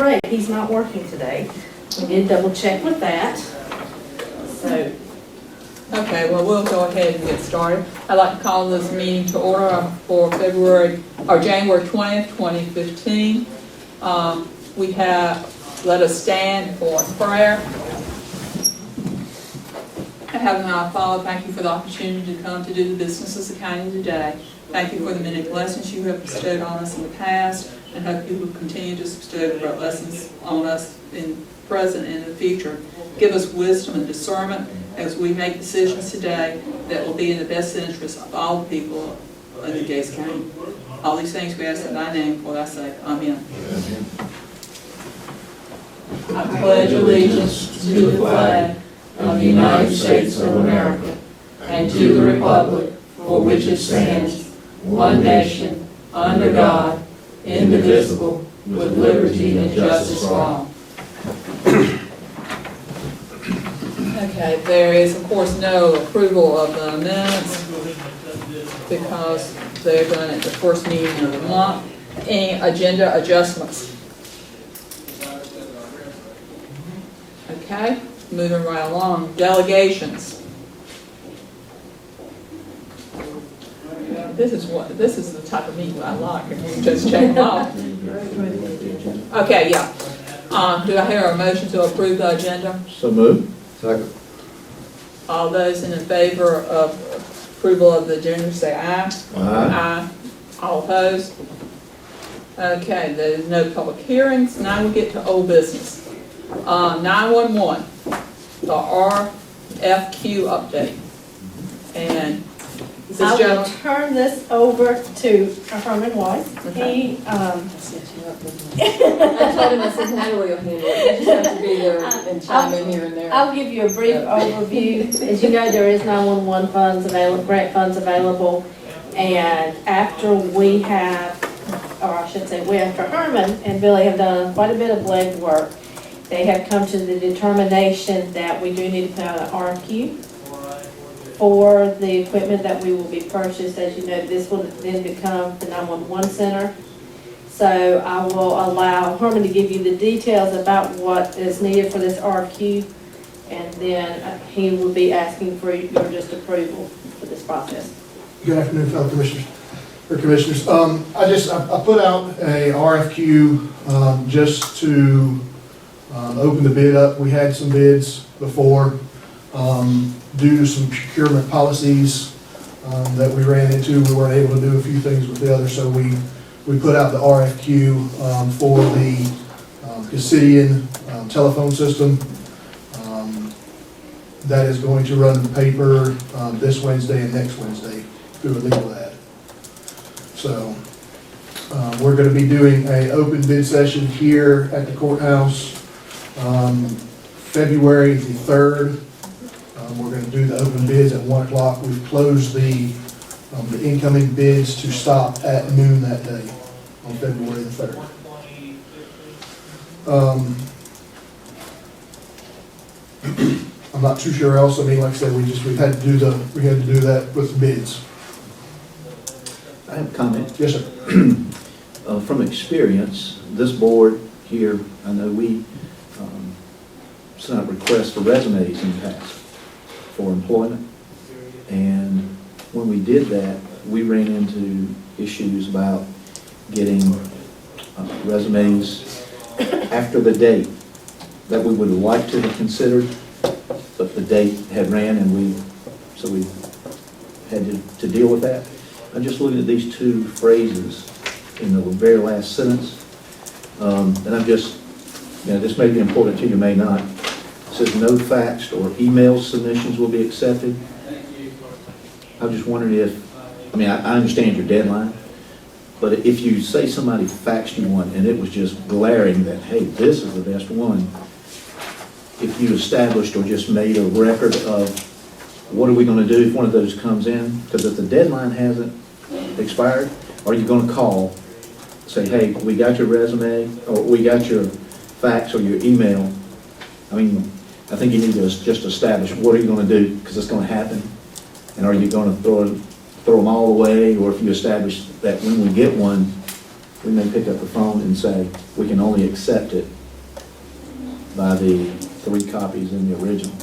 correct, he's not working today. We did double check with that. So, Okay, well, we'll go ahead and get started. I'd like to call this meeting to order for January 20th, 2015. We have, let us stand for prayer. Heavenly Father, thank you for the opportunity to come to do the business of the county today. Thank you for the many blessings you have bestowed on us in the past, and hope you will continue to bestow blessings on us in present and in the future. Give us wisdom and discernment as we make decisions today that will be in the best interest of all people in the Gates County. All these things we ask in thy name, for thy sake. Amen. I pledge allegiance to the flag of the United States of America and to the republic for which it stands, one nation, under God, indivisible, with liberty and justice for all. Okay, there is, of course, no approval of the minutes because they're done at the first meeting of the month. Any agenda adjustments? Okay, moving right along. Delegations. This is the type of meeting I like, and we just check them off. Okay, yeah. Do I hear a motion to approve the agenda? So moved. Second. All those in favor of approval of the agenda say aye. Aye. Aye. All opposed? Okay, there's no public hearings. Now we get to old business. 911, the RFQ update. And is this I will gentleman? turn this over to Herman Weiss. Okay. He, I told him, I said, Natalie will handle it. You just have to be there and chime in here and there. I'll give you a brief overview. As you know, there is 911 funds available, grant funds available. And after we have, or I should say, after Herman and Billy have done quite a bit of legwork, they have come to the determination that we do need to put out an RFQ for the equipment that we will be purchased. As you know, this will then become the 911 center. So I will allow Herman to give you the details about what is needed for this RFQ, and then he will be asking for your just approval for this process. Good afternoon, fellow commissioners. I put out a RFQ just to open the bid up. We had some bids before. Due to some procurement policies that we ran into, we weren't able to do a few things with the others, so we put out the RFQ for the Casidian telephone system. That is going to run in the paper this Wednesday and next Wednesday through a legal ad. So we're going to be doing an open bid session here at the courthouse February the 3rd. We're going to do the open bids at 1 o'clock. We've closed the incoming bids to stop at noon that day on February the 3rd. I'm not too sure else. I mean, like I said, we had to do that with the bids. I have a comment. Yes, sir. From experience, this board here, I know we sent out requests for resumes in the past for employment. And when we did that, we ran into issues about getting resumes after the date that we would have liked to have considered, but the date had ran and so we had to deal with that. I'm just looking at these two phrases in the very last sentence, and I'm just, this may be important to you, may not. It says no faxed or email submissions will be accepted. I'm just wondering I understand your deadline, but if you say somebody faxed you one and it was just glaring that, hey, this is the best one, if you established or just made a record of what are we going to do if one of those comes in, because if the deadline hasn't expired, are you going to call, say, hey, we got your resume, or we got your fax or your email? I mean, I think you need to just establish what are you going to do, because it's going to happen, and are you going to throw them all away, or if you establish that when we get one, we may pick up the phone and say, we can only accept it by the 3 copies in the original.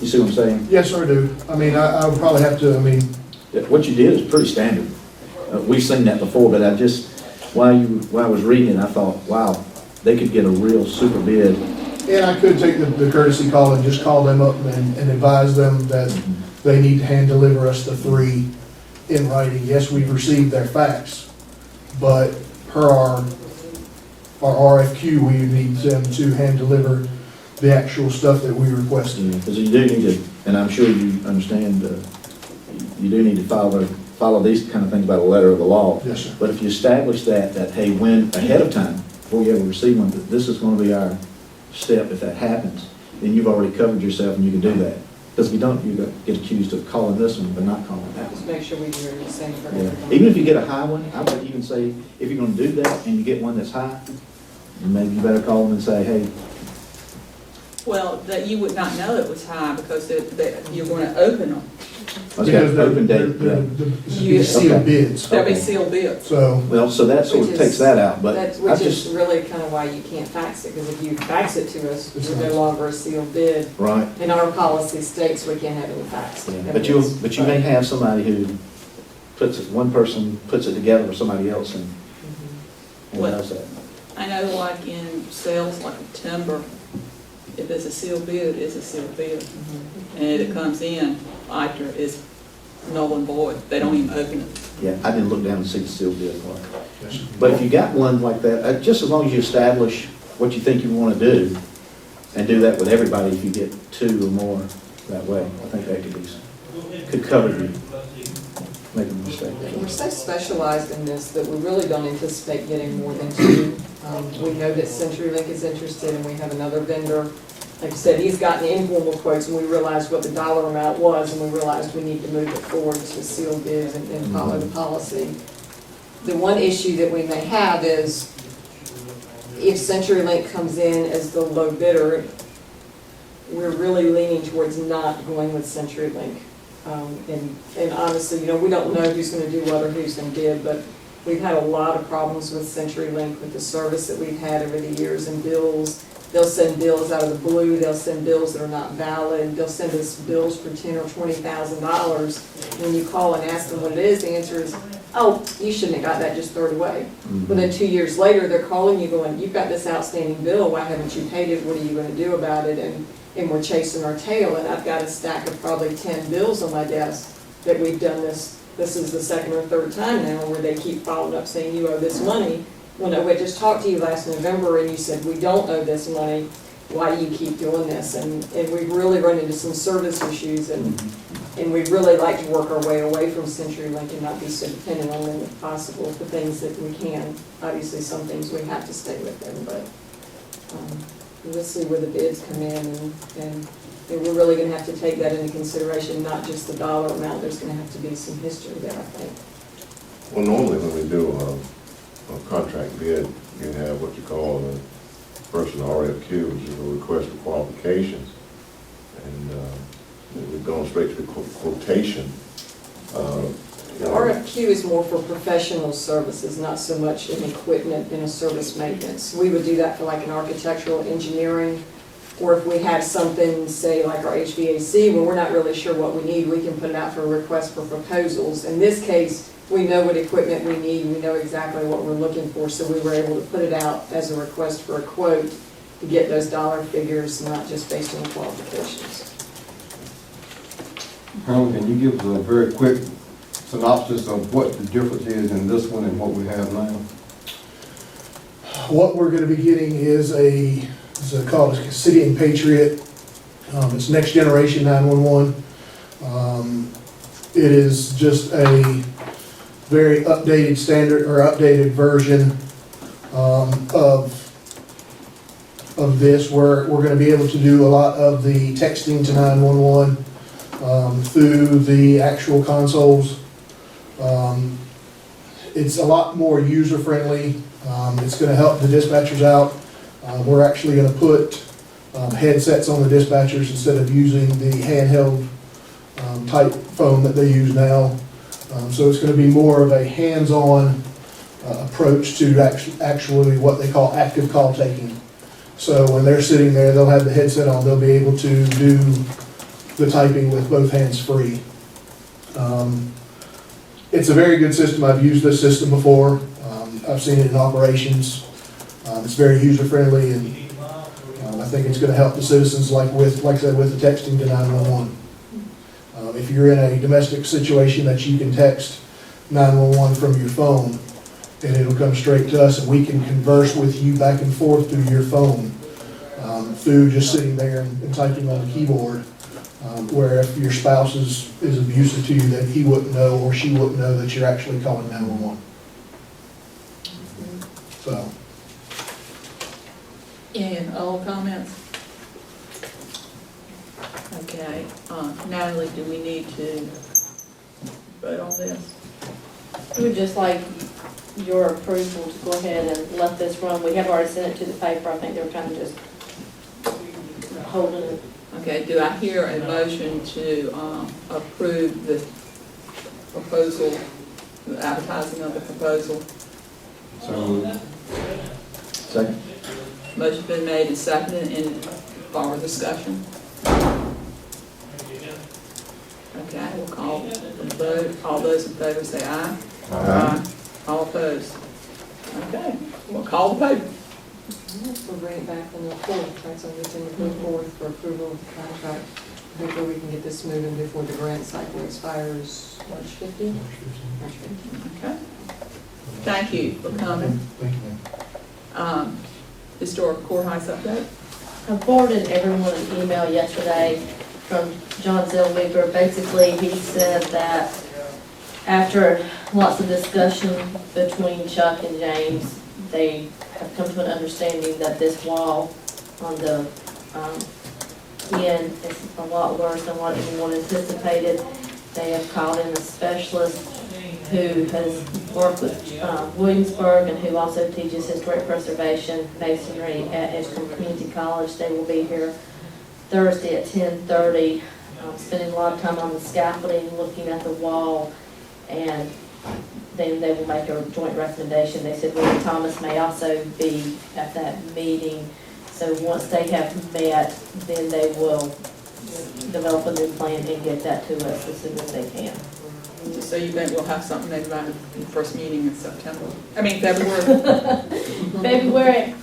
You see what I'm saying? Yes, sir, I do. I mean, I would probably have to, I mean, What you did is pretty standard. We've seen that before, but I just, while I was reading it, I thought, wow, they could get a real super bid. and I could take the courtesy call and just call them up and advise them that they need to hand deliver us the 3 in writing. Yes, we've received their fax, but per our RFQ, we need them to hand deliver the actual stuff that we requested. Because you do need to, and I'm sure you understand, you do need to follow these kind of things by the letter of the law. Yes, sir. But if you establish that, hey, when, ahead of time, before you ever receive one, that this is going to be our step if that happens, then you've already covered yourself and you can do that. Because if you don't, you get accused of calling this one, but not calling that Just one. make sure we do the same for Yeah. everybody. Even if you get a high one, I would even say, if you're going to do that and you get one that's high, maybe you better call them and say, hey, Well, that you would not know it was high because that you're going to open them. let's get an open date. Yeah. Sealed Okay. bids. There'll be Okay. sealed bids. So, Well, so that sort of Which takes is- that out, but That's, I which is just, really kind of why you can't fax it, because if you fax it to us, It's it's not. no longer a sealed bid. right. And our policy states we can't have any fax. Yeah. But you may have somebody who one person puts it together for somebody else and Well- does that. I know like in sales like timber, if it's a sealed bid, it's a sealed bid. And if it comes in after, it's null and void. They don't even open it. Yeah, I didn't look down and see the sealed bid part. yes, sir. But if you got one like that, just as long as you establish what you think you want to do, and do that with everybody, if you get 2 or more that way, I think that could cover you, make a mistake. We're so specialized in this that we really don't anticipate getting more than 2. We know that CenturyLink is interested, and we have another vendor. Like I said, he's gotten informal quotes, and we realized what the dollar amount was, and we realized we need to move it forward to sealed bids and follow the policy. The one issue that we may have is if CenturyLink comes in as the low bidder, we're really leaning towards not going with CenturyLink. And honestly, you know, we don't know who's gonna do what or who's gonna bid, but we've had a lot of problems with CenturyLink with the service that we've had over the years and bills. They'll send bills out of the blue, they'll send bills that are not valid, they'll send us bills for $10,000 or $20,000. When you call and ask them what it is, the answer is, oh, you shouldn't have got that, just throw it away. But then 2 years later, they're calling you going, you've got this outstanding bill, why haven't you paid it, what are you gonna do about it? And we're chasing our tail, and I've got a stack of probably 10 bills on my desk that we've done this is the second or third time now, where they keep following up saying, you owe this money. When I just talked to you last November, and you said, we don't owe this money, why do you keep doing this? And we've really run into some service issues, and we'd really like to work our way away from CenturyLink and not be so dependent on them if possible, for things that we can. Obviously, some things we have to stay with them, but we'll see where the bids come in, and we're really gonna have to take that into consideration, not just the dollar amount, there's gonna have to be some history there, I think. Well, normally when we do a contract bid, you have what you call the first an RFQ, which is a request for qualifications. And we've gone straight to the quotation. The RFQ is more for professional services, not so much in equipment and a service maintenance. We would do that for like an architectural engineering, or if we have something, say like our HVAC, when we're not really sure what we need, we can put it out for a request for proposals. In this case, we know what equipment we need, we know exactly what we're looking for, so we were able to put it out as a request for a quote to get those dollar figures, not just based on qualifications. Colonel, can you give us a very quick synopsis of what the difference is in this one and what we have now? What we're gonna be getting is called a City and Patriot. It's next generation 911. It is just a very updated standard, or updated version of this, where we're gonna be able to do a lot of the texting to 911 through the actual consoles. It's a lot more user-friendly. It's gonna help the dispatchers out. We're actually gonna put headsets on the dispatchers instead of using the handheld type phone that they use now. So it's gonna be more of a hands-on approach to actually what they call active call taking. So when they're sitting there, they'll have the headset on, they'll be able to do the typing with both hands free. It's a very good system. I've used this system before. I've seen it in operations. It's very user-friendly, and I think it's gonna help the citizens like I said, with the texting to 911. If you're in a domestic situation that you can text 911 from your phone, and it'll come straight to us, and we can converse with you back and forth through your phone, through just sitting there and typing on the keyboard, where if your spouse is abusive to you, that he wouldn't know or she wouldn't know that you're actually calling 911. So, And all comments? Okay, Natalie, do we need to vote on this? We would just like your approval to go ahead and let this run. We have already sent it to the paper. I think they were kind of just holding it. Okay, do I hear a motion to approve the proposal, the advertising of the proposal? So, Second? Motion been made and seconded, and forward discussion. Okay, we'll call the vote. All those in favor say aye. Aye. All opposed? Okay, we'll call the vote. We'll bring it back on the floor, that's on this, and move forward for approval of the contract. Hopefully we can get this moving before the grant cycle expires, March 15th? March 15th. Okay. Thank you for coming. thank you. Historic courthouse update. I forwarded everyone an email yesterday from John Zellweger. Basically, he said that after lots of discussion between Chuck and James, they have come to an understanding that this wall on the end is a lot worse than what anyone anticipated. They have called in a specialist who has worked with Williamsburg and who also teaches historic preservation masonry at Edgecombe Community College. They will be here Thursday at 10:30, spending a lot of time on the scaffolding, looking at the wall, and then they will make a joint recommendation. They said William Thomas may also be at that meeting. So once they have met, then they will develop a new plan and get that to us as soon as they can. So you think we'll have something maybe by the first meeting in September? I mean, February? February,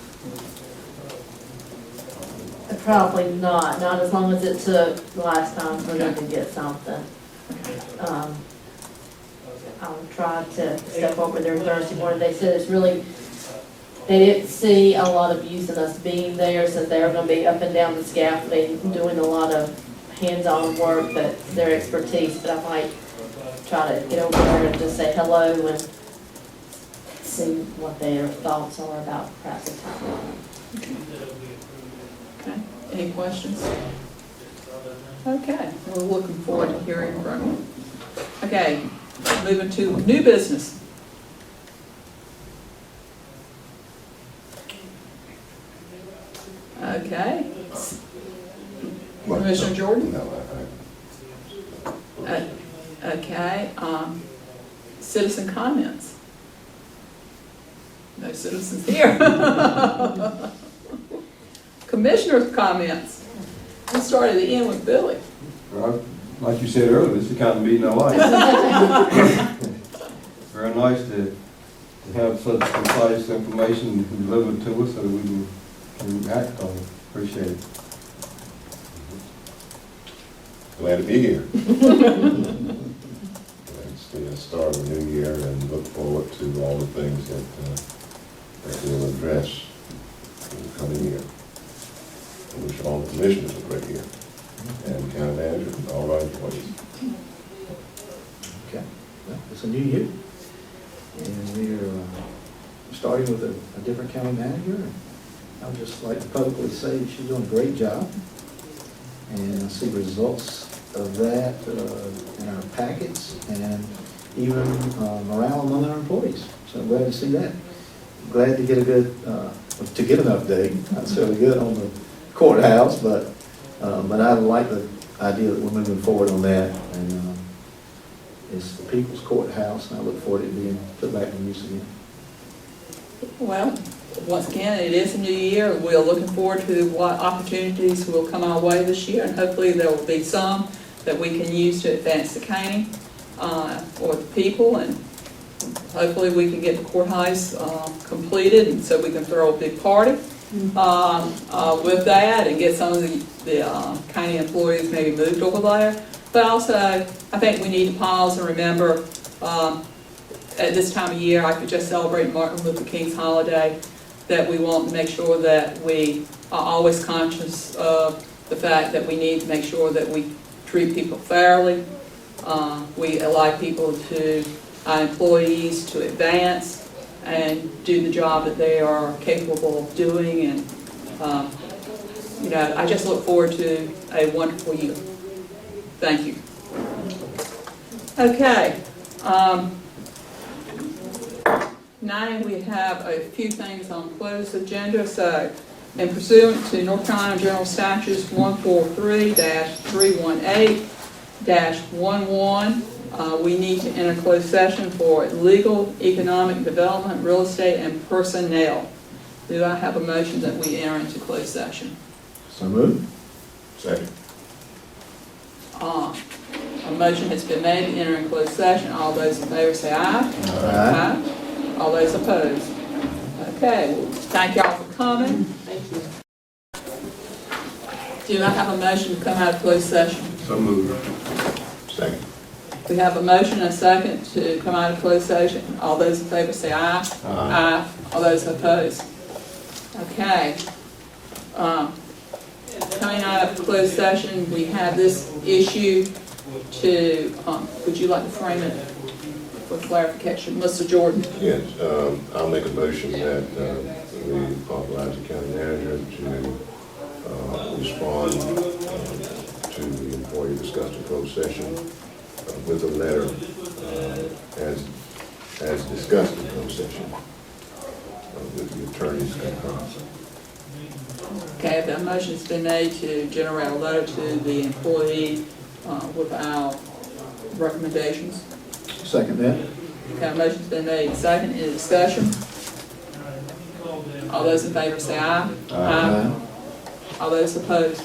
probably not as long as it took last time for them to get something. I'll try to step over there Thursday morning. They said it's really, they didn't see a lot of use in us being there since they were gonna be up and down the scaffolding, doing a lot of hands-on work, but their expertise, but I might try to get over there and just say hello and see what their thoughts are about perhaps a timeline. Okay, any questions? Okay, we're looking forward to hearing from you. Okay, moving to new business. Okay. Commissioner Jordan? No, Okay, citizen comments. No citizens here. Commissioner's comments. We'll start at the end with Billy. well, like you said earlier, this is the kind of meeting I like. Very nice to have such concise information delivered to us so that we can act on it. Appreciate it. Glad to be here. It's the start of a new year and look forward to all the things that we'll address in the coming year. I wish all the commissioners a great year, and county manager and all our employees. Okay, well, it's a new year, and we're starting with a different county manager. And I would just like to publicly say she's doing a great job, and I see results of that in our packets and even morale among our employees. So I'm glad to see that. Glad to get an update. Not so good on the courthouse, but I like the idea that we're moving forward on that. And it's the People's Courthouse, and I look forward to it being put back in use again. Well, once again, it is a new year. We're looking forward to what opportunities will come our way this year, and hopefully there will be some that we can use to advance the county or the people, and hopefully we can get the courthouse completed, and so we can throw a big party with that and get some of the county employees maybe moved over there. But also, I think we need to pause and remember at this time of year, I could just celebrate Martin Luther King's holiday, that we want to make sure that we are always conscious of the fact that we need to make sure that we treat people fairly. We allow people to, our employees, to advance and do the job that they are capable of doing. And, I just look forward to a wonderful year. Thank you. Okay. Now we have a few things on closed agenda. So, in pursuant to North Carolina General Statutes 143-318-11, we need to enter closed session for legal, economic development, real estate, and personnel. Do I have a motion that we enter into closed session? So moved. Second. A motion has been made to enter in closed session. All those in favor say aye. Aye. All those opposed? Okay, well, thank y'all for coming. Thank you. Do I have a motion to come out of closed session? So moved. Second. We have a motion and a second to come out of closed session. All those in favor say aye. Aye. All those opposed? Okay. Coming out of closed session, we have this issue to, would you like to frame it for clarification? Mr. Jordan? Yes, I'll make a motion that we authorize the county manager to respond to the employee discussed in closed session with a letter as discussed in closed session with the attorney's concurrence. Okay, that motion's been made to generate a letter to the employee with our recommendations. Second that. Okay, a motion's been made, second, any discussion? All those in favor say aye. Aye. All those opposed?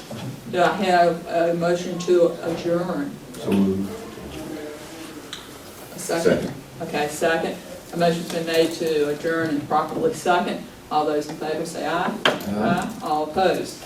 Do I have a motion to adjourn? So moved. A second? Okay, second. A motion's been made to adjourn and properly second. All those in favor say aye. Aye. All opposed?